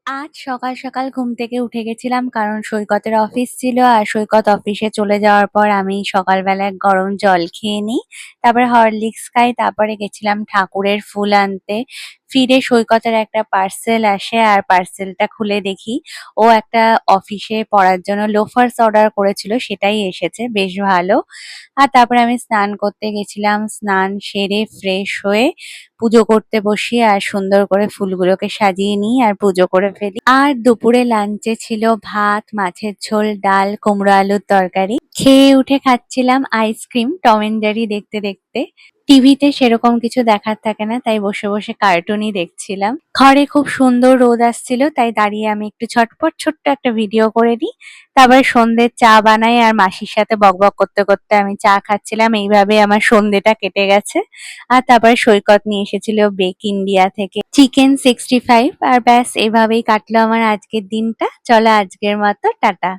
আজ সকাল সকাল ঘুম থেকে উঠে গেছিলাম কারণ সৈকতের অফিস ছিল আর সৈকত অফিসে চলে যাওয়ার পর আমি সকালবেলায় গরম জল খেয়ে নিই। তারপরে হরলিক্স খাই, তারপরে গেছিলাম ঠাকুরের ফুল আনতে। ফিরে সৈকতের একটা পার্সেল আসে আর পার্সেলটা খুলে দেখি ও একটা অফিসে পরার জন্য লোফার্স অর্ডার করেছিল, সেটাই এসেছে, বেশ ভালো। আর তারপরে আমি স্নান করতে গেছিলাম, স্নান সেরে ফ্রেশ হয়ে পুজো করতে বসি আর সুন্দর করে ফুলগুলোকে সাজিয়ে নিই আর পুজো করে ফেলি। আর দুপুরে লাঞ্চে ছিল ভাত, মাছের ঝোল, ডাল, কুমড়ো আলুর তরকারি। খেয়ে উঠে খাচ্ছিলাম আইসক্রিম টম এন্ড জেরি দেখতে দেখতে। টিভিতে সেরকম কিছু দেখার থাকে না, তাই বসে বসে কার্টুনই দেখছিলাম। ঘরে খুব সুন্দর রোদ আসছিল, তাই দাঁড়িয়ে আমি একটু ঝটপট ছোট্ট একটা ভিডিও করে নিই। তারপরে সন্ধ্যের চা বানাই আর মাসির সাথে বকবক করতে করতে আমি চা খাচ্ছিলাম। এইভাবে আমার সন্ধ্যেটা কেটে গেছে। আর তারপরে সৈকত নিয়ে এসেছিল বেক ইন্ডিয়া থেকে চিকেন 65, আর ব্যাস এভাবেই কাটলো আমার আজকের দিনটা। চলো আজকের মতো টাটা।